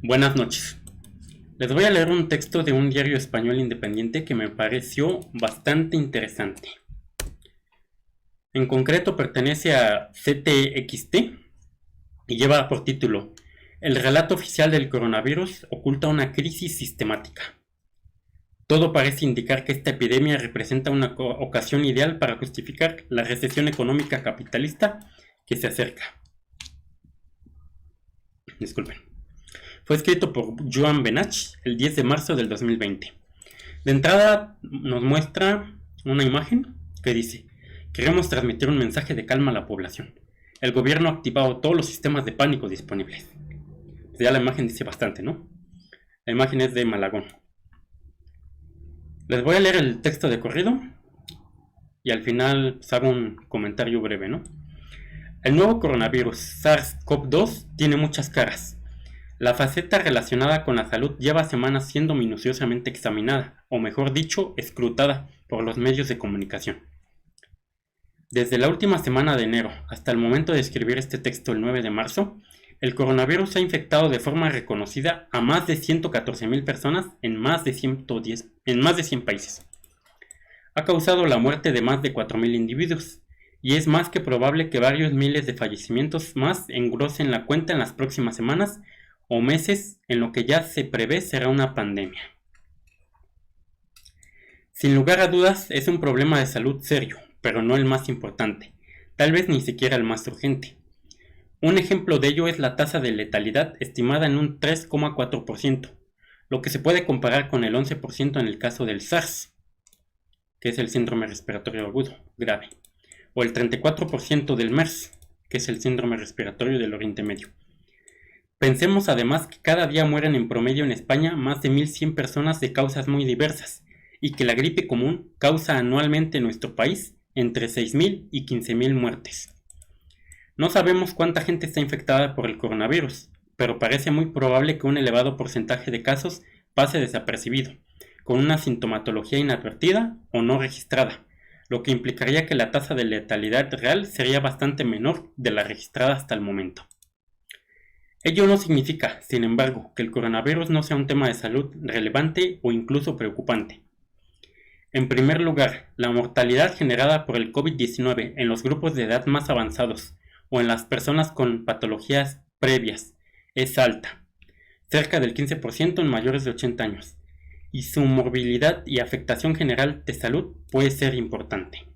Buenas noches. Les voy a leer un texto de un diario español independiente que me pareció bastante interesante. En concreto pertenece a CTXT y lleva por título: El relato oficial del coronavirus oculta una crisis sistemática. Todo parece indicar que esta epidemia representa una ocasión ideal para justificar la recesión económica capitalista que se acerca. Disculpen. Fue escrito por Joan Benach el 10 de marzo del 2020. De entrada nos muestra una imagen que dice: queremos transmitir un mensaje de calma a la población. El gobierno ha activado todos los sistemas de pánico disponibles. Ya la imagen dice bastante, ¿no? La imagen es de Malagón. Les voy a leer el texto de corrido y al final pues, hago un comentario breve, ¿no? El nuevo coronavirus SARS-CoV-2 tiene muchas caras. La faceta relacionada con la salud lleva semanas siendo minuciosamente examinada, o mejor dicho, escrutada por los medios de comunicación. Desde la última semana de enero hasta el momento de escribir este texto el 9 de marzo, el coronavirus ha infectado de forma reconocida a más de 114,000 personas en más de 100 países. Ha causado la muerte de más de 4,000 individuos, y es más que probable que varios miles de fallecimientos más engrosen la cuenta en las próximas semanas o meses, en lo que ya se prevé será una pandemia. Sin lugar a dudas, es un problema de salud serio, pero no el más importante, tal vez ni siquiera el más urgente. Un ejemplo de ello es la tasa de letalidad estimada en un 3,4%, lo que se puede comparar con el 11% en el caso del SARS, que es el síndrome respiratorio agudo grave, o el 34% del MERS, que es el síndrome respiratorio del Oriente Medio. Pensemos además que cada día mueren en promedio en España más de 1,100 personas de causas muy diversas, y que la gripe común causa anualmente en nuestro país entre 6,000 y 15,000 muertes. No sabemos cuánta gente está infectada por el coronavirus, pero parece muy probable que un elevado porcentaje de casos pase desapercibido, con una sintomatología inadvertida o no registrada, lo que implicaría que la tasa de letalidad real sería bastante menor de la registrada hasta el momento. Ello no significa, sin embargo, que el coronavirus no sea un tema de salud relevante o incluso preocupante. En primer lugar, la mortalidad generada por el COVID-19 en los grupos de edad más avanzados o en las personas con patologías previas es alta, cerca del 15% en mayores de 80 años, y su morbilidad y afectación general de salud puede ser importante.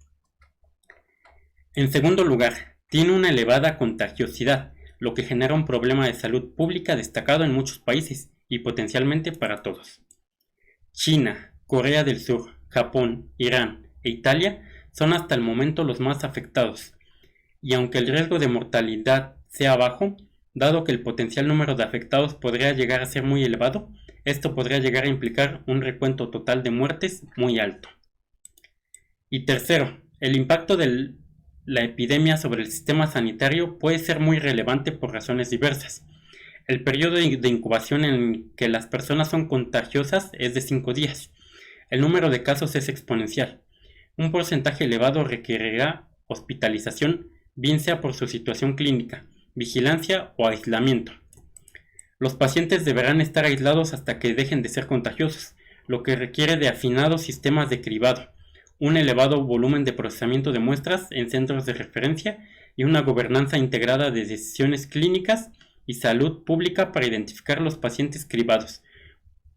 En segundo lugar, tiene una elevada contagiosidad, lo que genera un problema de salud pública destacado en muchos países y potencialmente para todos. China, Corea del Sur, Japón, Irán e Italia son hasta el momento los más afectados, y aunque el riesgo de mortalidad sea bajo, dado que el potencial número de afectados podría llegar a ser muy elevado, esto podría llegar a implicar un recuento total de muertes muy alto. Y tercero, el impacto de la epidemia sobre el sistema sanitario puede ser muy relevante por razones diversas. El periodo de incubación en que las personas son contagiosas es de 5 días. El número de casos es exponencial. Un porcentaje elevado requerirá hospitalización, bien sea por su situación clínica, vigilancia o aislamiento. Los pacientes deberán estar aislados hasta que dejen de ser contagiosos, lo que requiere de afinados sistemas de cribado, un elevado volumen de procesamiento de muestras en centros de referencia y una gobernanza integrada de decisiones clínicas y salud pública para identificar los pacientes cribados,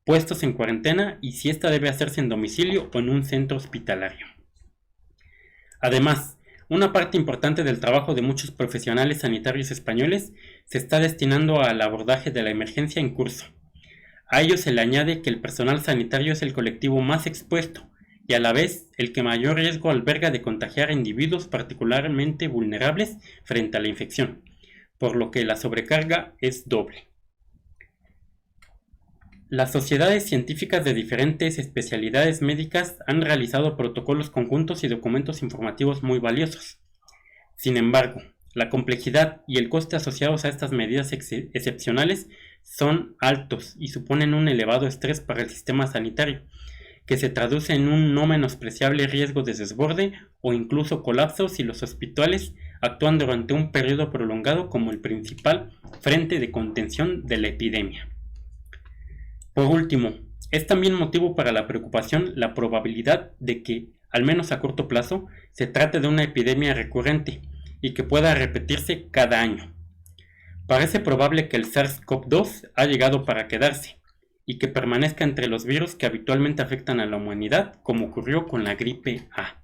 puestos en cuarentena y si esta debe hacerse en domicilio o en un centro hospitalario. Además, una parte importante del trabajo de muchos profesionales sanitarios españoles se está destinando al abordaje de la emergencia en curso. A ello se le añade que el personal sanitario es el colectivo más expuesto y a la vez el que mayor riesgo alberga de contagiar a individuos particularmente vulnerables frente a la infección, por lo que la sobrecarga es doble. Las sociedades científicas de diferentes especialidades médicas han realizado protocolos conjuntos y documentos informativos muy valiosos. Sin embargo, la complejidad y el coste asociados a estas medidas excepcionales son altos y suponen un elevado estrés para el sistema sanitario, que se traduce en un no menospreciable riesgo de desborde o incluso colapso si los hospitales actúan durante un periodo prolongado como el principal frente de contención de la epidemia. Por último, es también motivo para la preocupación la probabilidad de que, al menos a corto plazo, se trate de una epidemia recurrente y que pueda repetirse cada año. Parece probable que el SARS-CoV-2 ha llegado para quedarse y que permanezca entre los virus que habitualmente afectan a la humanidad, como ocurrió con la gripe A.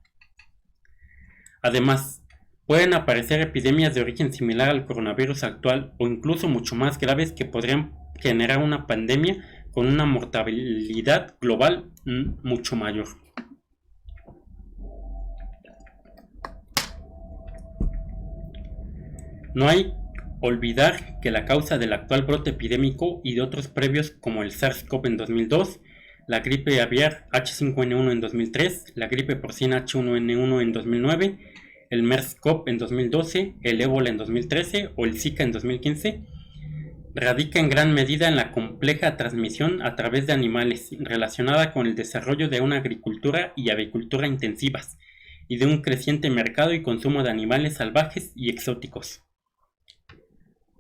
Además, pueden aparecer epidemias de origen similar al coronavirus actual o incluso mucho más graves que podrían generar una pandemia con una mortalidad global mucho mayor. No hay olvidar que la causa del actual brote epidémico y de otros previos como el SARS-CoV en 2002, la gripe aviar H5N1 en 2003, la gripe porcina H1N1 en 2009, el MERS-CoV en 2012, el ébola en 2013 o el Zika en 2015, radica en gran medida en la compleja transmisión a través de animales relacionada con el desarrollo de una agricultura y avicultura intensivas y de un creciente mercado y consumo de animales salvajes y exóticos.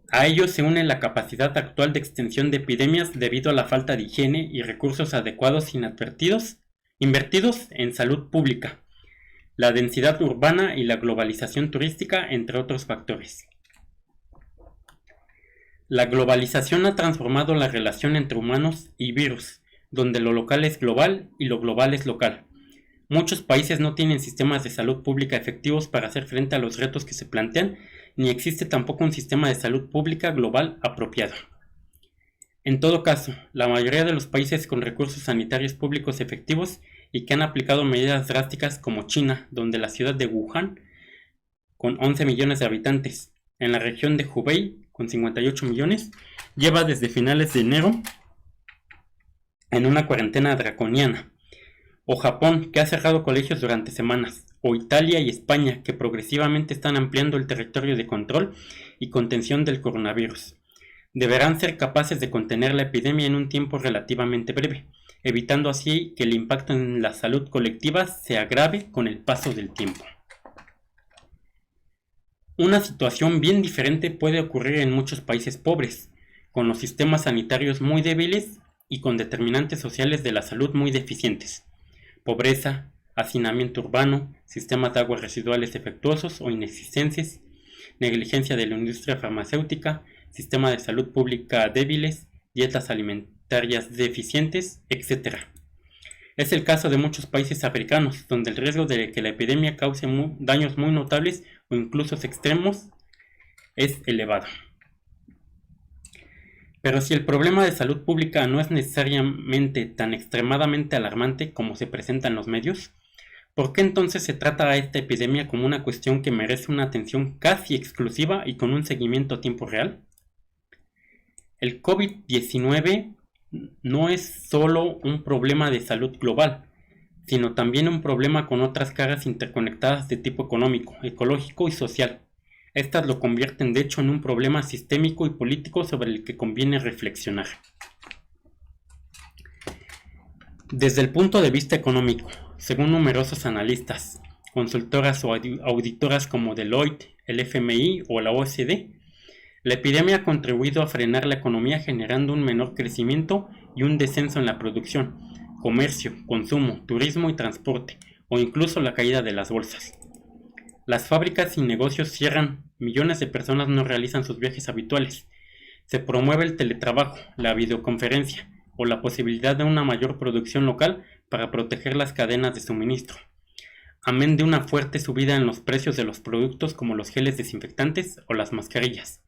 A ello se une la capacidad actual de extensión de epidemias debido a la falta de higiene y recursos adecuados invertidos en salud pública, la densidad urbana y la globalización turística, entre otros factores. La globalización ha transformado la relación entre humanos y virus, donde lo local es global y lo global es local. Muchos países no tienen sistemas de salud pública efectivos para hacer frente a los retos que se plantean, ni existe tampoco un sistema de salud pública global apropiado. En todo caso, la mayoría de los países con recursos sanitarios públicos efectivos y que han aplicado medidas drásticas como China, donde la ciudad de Wuhan, con 11 millones de habitantes, en la región de Hubei, con 58 millones, lleva desde finales de enero en una cuarentena draconiana, o Japón, que ha cerrado colegios durante semanas, o Italia y España, que progresivamente están ampliando el territorio de control y contención del coronavirus. Deberán ser capaces de contener la epidemia en un tiempo relativamente breve, evitando así que el impacto en la salud colectiva se agrave con el paso del tiempo. Una situación bien diferente puede ocurrir en muchos países pobres, con los sistemas sanitarios muy débiles y con determinantes sociales de la salud muy deficientes. Pobreza, hacinamiento urbano, sistemas de aguas residuales defectuosos o inexistentes, negligencia de la industria farmacéutica, sistema de salud pública débiles, dietas alimentarias deficientes, etc. Es el caso de muchos países africanos, donde el riesgo de que la epidemia cause daños muy notables o incluso extremos es elevado. Pero si el problema de salud pública no es necesariamente tan extremadamente alarmante como se presenta en los medios, ¿por qué entonces se trata a esta epidemia como una cuestión que merece una atención casi exclusiva y con un seguimiento a tiempo real? El COVID-19 no es solo un problema de salud global, sino también un problema con otras caras interconectadas de tipo económico, ecológico y social. Estas lo convierten de hecho en un problema sistémico y político sobre el que conviene reflexionar. Desde el punto de vista económico, según numerosos analistas, consultoras o auditoras como Deloitte, el FMI o la OECD, la epidemia ha contribuido a frenar la economía generando un menor crecimiento y un descenso en la producción, comercio, consumo, turismo y transporte, o incluso la caída de las bolsas. Las fábricas y negocios cierran, millones de personas no realizan sus viajes habituales, se promueve el teletrabajo, la videoconferencia o la posibilidad de una mayor producción local para proteger las cadenas de suministro, amén de una fuerte subida en los precios de los productos como los geles desinfectantes o las mascarillas.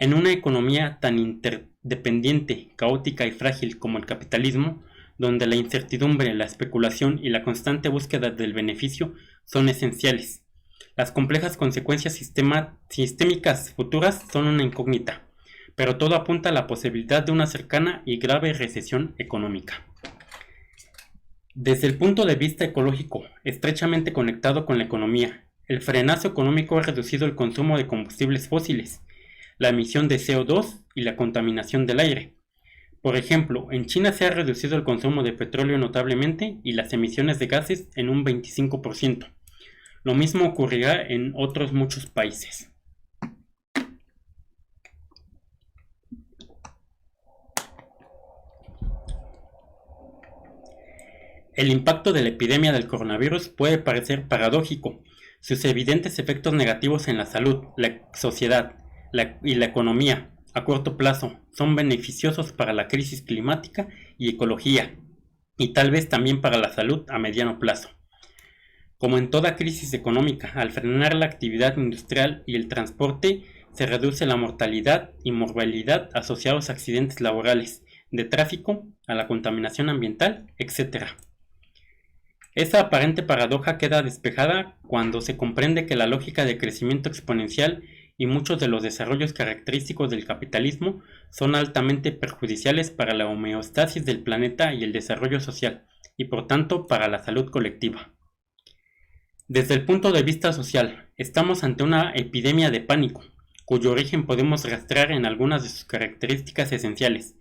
En una economía tan interdependiente, caótica y frágil como el capitalismo, donde la incertidumbre, la especulación y la constante búsqueda del beneficio son esenciales, las complejas consecuencias sistémicas futuras son una incógnita, pero todo apunta a la posibilidad de una cercana y grave recesión económica. Desde el punto de vista ecológico, estrechamente conectado con la economía, el frenazo económico ha reducido el consumo de combustibles fósiles, la emisión de CO2 y la contaminación del aire. Por ejemplo, en China se ha reducido el consumo de petróleo notablemente y las emisiones de gases en un 25%. Lo mismo ocurrirá en otros muchos países. El impacto de la epidemia del coronavirus puede parecer paradójico. Sus evidentes efectos negativos en la salud, la sociedad y la economía a corto plazo son beneficiosos para la crisis climática y ecología, y tal vez también para la salud a mediano plazo. Como en toda crisis económica, al frenar la actividad industrial y el transporte, se reduce la mortalidad y morbilidad asociados a accidentes laborales, de tráfico, a la contaminación ambiental, etc. Esa aparente paradoja queda despejada cuando se comprende que la lógica de crecimiento exponencial y muchos de los desarrollos característicos del capitalismo son altamente perjudiciales para la homeostasis del planeta y el desarrollo social, y por tanto para la salud colectiva. Desde el punto de vista social, estamos ante una epidemia de pánico, cuyo origen podemos rastrear en algunas de sus características esenciales.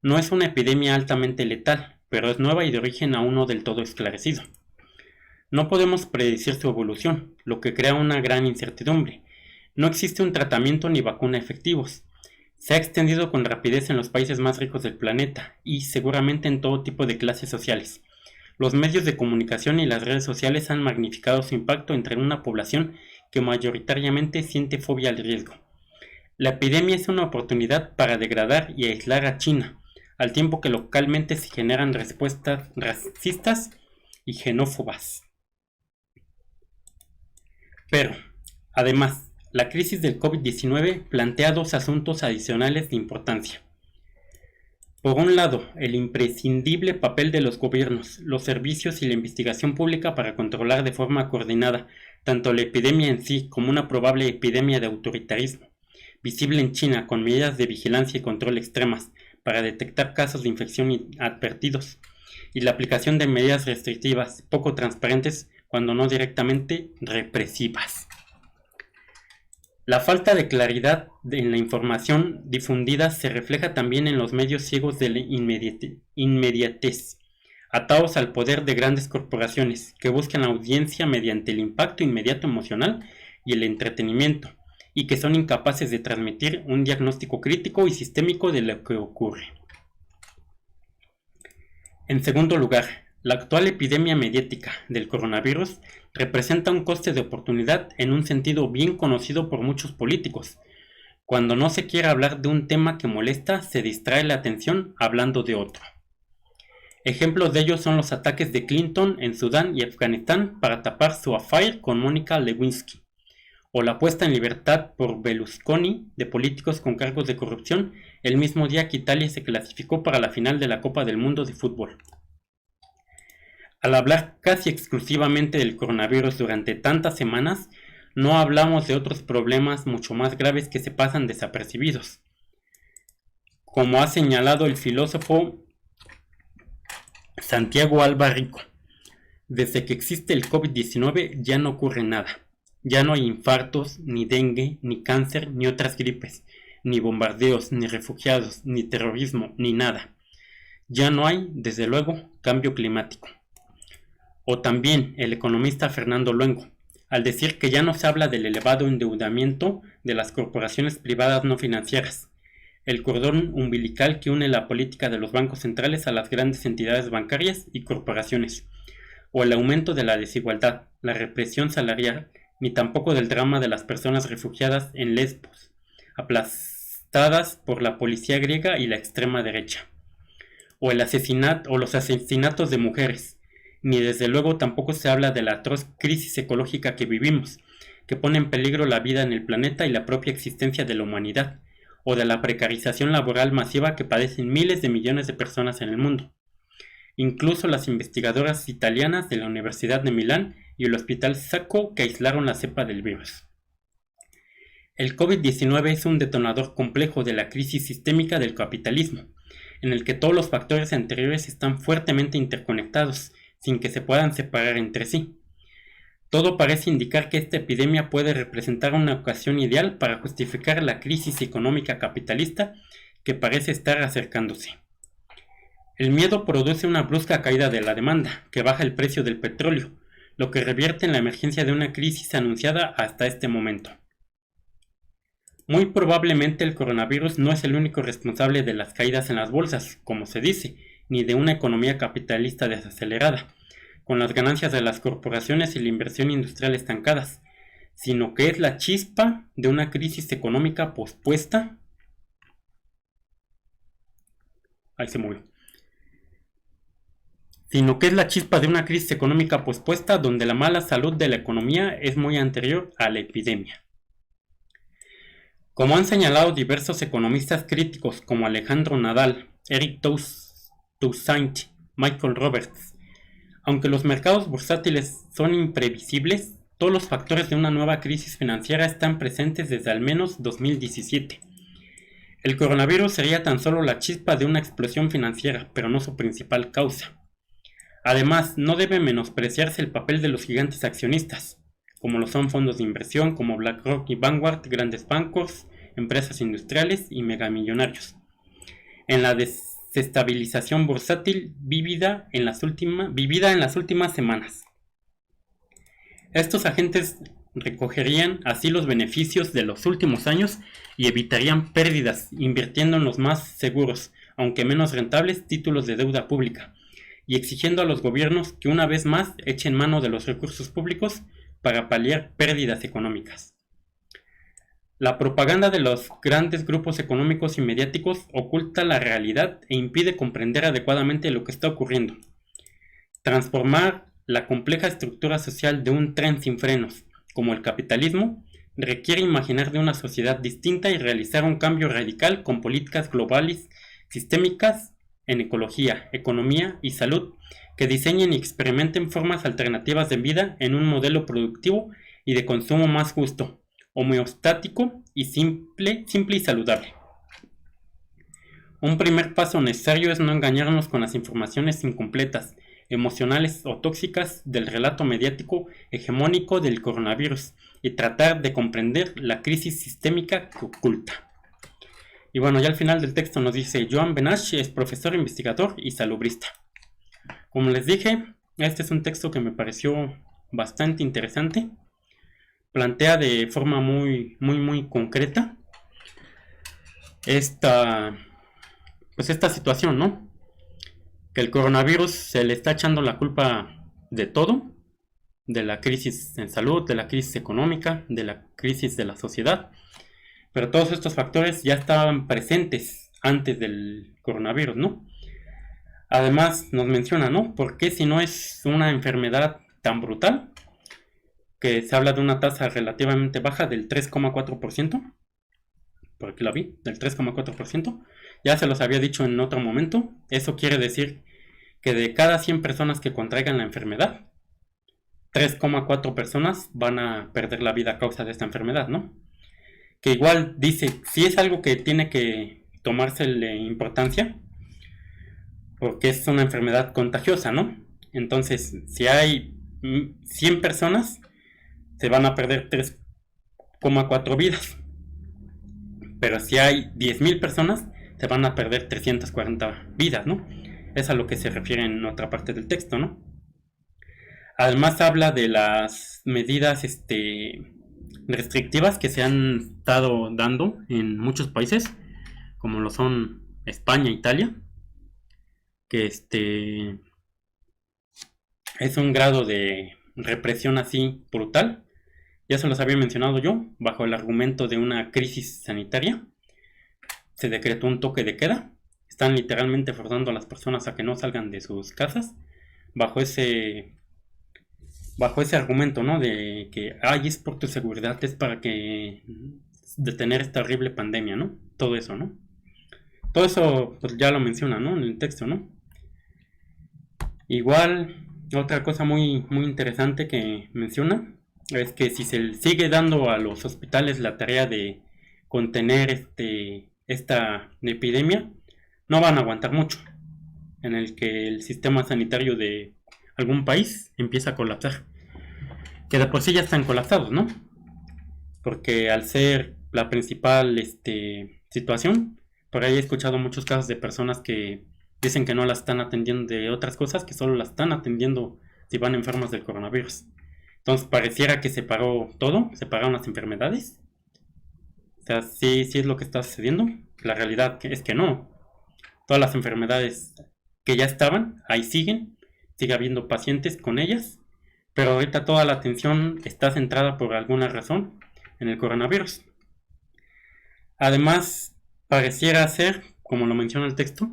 No es una epidemia altamente letal, pero es nueva y de origen aún no del todo esclarecido. No podemos predecir su evolución, lo que crea una gran incertidumbre. No existe un tratamiento ni vacuna efectivos. Se ha extendido con rapidez en los países más ricos del planeta y seguramente en todo tipo de clases sociales. Los medios de comunicación y las redes sociales han magnificado su impacto entre una población que mayoritariamente siente fobia al riesgo. La epidemia es una oportunidad para degradar y aislar a China, al tiempo que localmente se generan respuestas racistas y xenófobas. Pero, además, la crisis del COVID-19 plantea dos asuntos adicionales de importancia. Por un lado, el imprescindible papel de los gobiernos, los servicios y la investigación pública para controlar de forma coordinada tanto la epidemia en sí como una probable epidemia de autoritarismo, visible en China con medidas de vigilancia y control extremas para detectar casos de infección inadvertidos, y la aplicación de medidas restrictivas poco transparentes cuando no directamente represivas. La falta de claridad en la información difundida se refleja también en los medios ciegos de la inmediatez, atados al poder de grandes corporaciones que buscan audiencia mediante el impacto inmediato emocional y el entretenimiento, y que son incapaces de transmitir un diagnóstico crítico y sistémico de lo que ocurre. En segundo lugar, la actual epidemia mediática del coronavirus representa un coste de oportunidad en un sentido bien conocido por muchos políticos. Cuando no se quiere hablar de un tema que molesta, se distrae la atención hablando de otro. Ejemplos de ello son los ataques de Clinton en Sudán y Afganistán para tapar su affair con Mónica Lewinsky, o la puesta en libertad por Berlusconi de políticos con cargos de corrupción el mismo día que Italia se clasificó para la final de la Copa del Mundo de fútbol. Al hablar casi exclusivamente del coronavirus durante tantas semanas, no hablamos de otros problemas mucho más graves que se pasan desapercibidos. Como ha señalado el filósofo Santiago Alba Rico, desde que existe el COVID-19 ya no ocurre nada. Ya no hay infartos, ni dengue, ni cáncer, ni otras gripes, ni bombardeos, ni refugiados, ni terrorismo, ni nada. Ya no hay, desde luego, cambio climático. O también el economista Fernando Luengo, al decir que ya no se habla del elevado endeudamiento de las corporaciones privadas no financieras, el cordón umbilical que une la política de los bancos centrales a las grandes entidades bancarias y corporaciones, o el aumento de la desigualdad, la represión salarial, ni tampoco del drama de las personas refugiadas en Lesbos, aplastadas por la policía griega y la extrema derecha, o los asesinatos de mujeres, ni desde luego tampoco se habla de la atroz crisis ecológica que vivimos, que pone en peligro la vida en el planeta y la propia existencia de la humanidad, o de la precarización laboral masiva que padecen miles de millones de personas en el mundo. Incluso las investigadoras italianas de la Universidad de Milán y el Hospital Sacco que aislaron la cepa del virus. El COVID-19 es un detonador complejo de la crisis sistémica del capitalismo, en el que todos los factores anteriores están fuertemente interconectados, sin que se puedan separar entre sí. Todo parece indicar que esta epidemia puede representar una ocasión ideal para justificar la crisis económica capitalista que parece estar acercándose. El miedo produce una brusca caída de la demanda, que baja el precio del petróleo, lo que revierte en la emergencia de una crisis anunciada hasta este momento. Muy probablemente el coronavirus no es el único responsable de las caídas en las bolsas, como se dice, ni de una economía capitalista desacelerada, con las ganancias de las corporaciones y la inversión industrial estancadas, sino que es la chispa de una crisis económica pospuesta. Ahí se movió. Sino que es la chispa de una crisis económica pospuesta donde la mala salud de la economía es muy anterior a la epidemia. Como han señalado diversos economistas críticos como Alejandro Nadal, Eric Toussaint, Michael Roberts, aunque los mercados bursátiles son imprevisibles, todos los factores de una nueva crisis financiera están presentes desde al menos 2017. El coronavirus sería tan solo la chispa de una explosión financiera, pero no su principal causa. Además, no debe menospreciarse el papel de los gigantes accionistas, como lo son fondos de inversión como BlackRock y Vanguard, grandes bancos, empresas industriales y megamillonarios, en la desestabilización bursátil vivida en las últimas semanas. Estos agentes recogerían así los beneficios de los últimos años y evitarían pérdidas invirtiendo en los más seguros, aunque menos rentables, títulos de deuda pública, y exigiendo a los gobiernos que una vez más echen mano de los recursos públicos para paliar pérdidas económicas. La propaganda de los grandes grupos económicos y mediáticos oculta la realidad e impide comprender adecuadamente lo que está ocurriendo. Transformar la compleja estructura social de un tren sin frenos, como el capitalismo, requiere imaginar de una sociedad distinta y realizar un cambio radical con políticas globales, sistémicas, en ecología, economía y salud, que diseñen y experimenten formas alternativas de vida en un modelo productivo y de consumo más justo, homeostático y simple y saludable. Un primer paso necesario es no engañarnos con las informaciones incompletas, emocionales o tóxicas del relato mediático hegemónico del coronavirus y tratar de comprender la crisis sistémica que oculta. Y bueno, ya al final del texto nos dice: Joan Benach es profesor, investigador y salubrista. Como les dije, este es un texto que me pareció bastante interesante. Plantea de forma muy concreta esta situación, ¿no? Que el coronavirus se le está echando la culpa de todo, de la crisis en salud, de la crisis económica, de la crisis de la sociedad. Pero todos estos factores ya estaban presentes antes del coronavirus, ¿no? Además nos menciona, ¿no? ¿Por qué si no es una enfermedad tan brutal? Que se habla de una tasa relativamente baja del 3,4%. Por aquí la vi, del 3,4%. Ya se los había dicho en otro momento. Eso quiere decir que de cada 100 personas que contraigan la enfermedad, 3,4 personas van a perder la vida a causa de esta enfermedad, ¿no? Que igual dice, si es algo que tiene que tomársele importancia, porque es una enfermedad contagiosa, ¿no? Entonces, si hay 100 personas, se van a perder 3,4 vidas. Pero si hay 10,000 personas, se van a perder 340 vidas, ¿no? Es a lo que se refiere en otra parte del texto, ¿no? Además habla de las medidas restrictivas que se han estado dando en muchos países, como lo son España e Italia, que es un grado de represión así brutal. Ya se los había mencionado yo, bajo el argumento de una crisis sanitaria, se decretó un toque de queda. Están literalmente forzando a las personas a que no salgan de sus casas, bajo ese argumento, ¿no? De que, es por tu seguridad, es para que detener esta horrible pandemia, ¿no? Todo eso, ¿no? Todo eso, pues ya lo menciona, ¿no? En el texto, ¿no? Esta otra cosa muy interesante que menciona es que si se sigue dando a los hospitales la tarea de contener esta epidemia, no van a aguantar mucho, en el que el sistema sanitario de algún país empieza a colapsar, que de por sí ya están colapsados, ¿no? Porque al ser la principal situación, por ahí he escuchado muchos casos de personas que dicen que no las están atendiendo de otras cosas, que solo las están atendiendo si van enfermas del coronavirus. Entonces pareciera que se paró todo, se pararon las enfermedades. O sea, sí es lo que está sucediendo. La realidad es que no. Todas las enfermedades que ya estaban, ahí siguen, sigue habiendo pacientes con ellas, pero ahorita toda la atención está centrada por alguna razón en el coronavirus. Además, pareciera ser, como lo menciona el texto,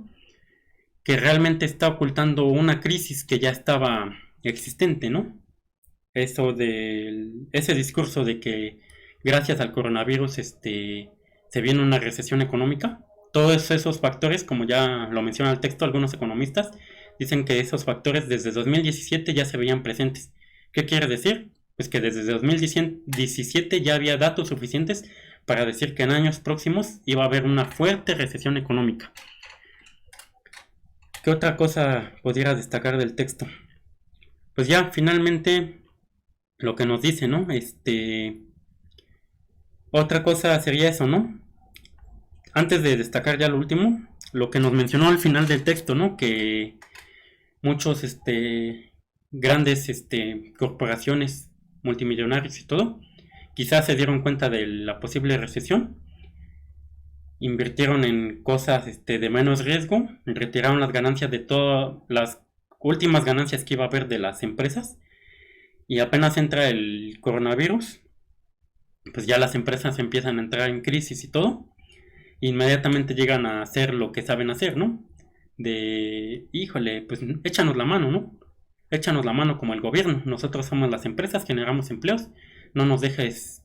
que realmente está ocultando una crisis que ya estaba existente, ¿no? Ese discurso de que gracias al coronavirus se viene una recesión económica. Todos esos factores, como ya lo menciona el texto, algunos economistas dicen que esos factores desde 2017 ya se veían presentes. ¿Qué quiere decir? Pues que desde 2017 ya había datos suficientes para decir que en años próximos iba a haber una fuerte recesión económica. ¿Qué otra cosa pudiera destacar del texto? Pues ya finalmente lo que nos dice, ¿no? Otra cosa sería eso, ¿no? Antes de destacar ya lo último, lo que nos mencionó al final del texto, ¿no? Que muchos grandes corporaciones multimillonarios y todo, quizás se dieron cuenta de la posible recesión, invirtieron en cosas de menos riesgo, retiraron las ganancias de todas las últimas ganancias que iba a haber de las empresas, y apenas entra el coronavirus, pues ya las empresas empiezan a entrar en crisis y todo, inmediatamente llegan a hacer lo que saben hacer, ¿no? Híjole, pues échanos la mano, ¿no? Échanos la mano como el gobierno. Nosotros somos las empresas, generamos empleos. No nos dejes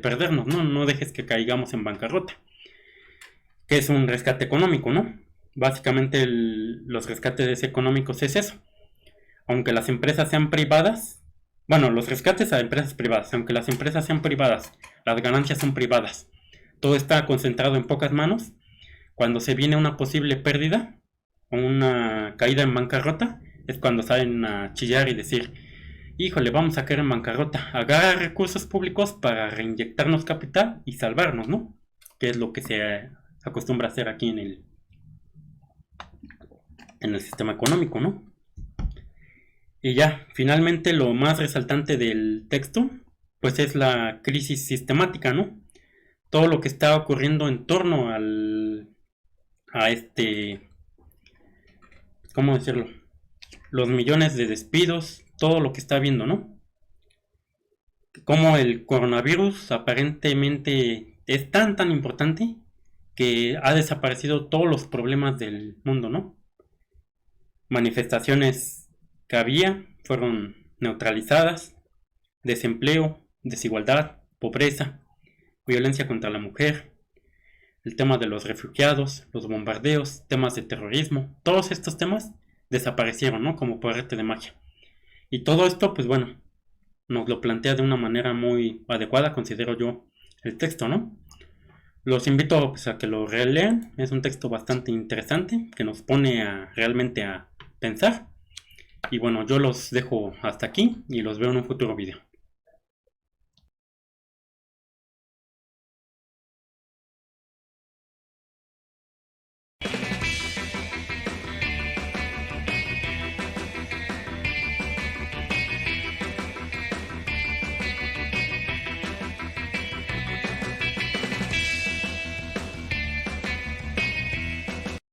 perdernos, ¿no? No dejes que caigamos en bancarrota. Que es un rescate económico, ¿no? Básicamente los rescates económicos es eso. Aunque las empresas sean privadas, bueno, los rescates a empresas privadas, aunque las empresas sean privadas, las ganancias son privadas. Todo está concentrado en pocas manos. Cuando se viene una posible pérdida o una caída en bancarrota, es cuando salen a chillar y decir, híjole, vamos a caer en bancarrota, agarrar recursos públicos para reinyectarnos capital y salvarnos, ¿no? Que es lo que se acostumbra a hacer aquí en el sistema económico, ¿no? Y ya, finalmente lo más resaltante del texto, pues es la crisis sistemática, ¿no? Todo lo que está ocurriendo en torno ¿cómo decirlo? Los millones de despidos, todo lo que está viendo, ¿no? Como el coronavirus aparentemente es tan importante que ha desaparecido todos los problemas del mundo, ¿no? Manifestaciones que había fueron neutralizadas, desempleo, desigualdad, pobreza, violencia contra la mujer, el tema de los refugiados, los bombardeos, temas de terrorismo, todos estos temas desaparecieron, ¿no? Como por arte de magia. Y todo esto, pues bueno, nos lo plantea de una manera muy adecuada, considero yo, el texto, ¿no? Los invito pues, a que lo relean, es un texto bastante interesante que nos pone realmente a pensar. Y bueno, yo los dejo hasta aquí y los veo en un futuro video.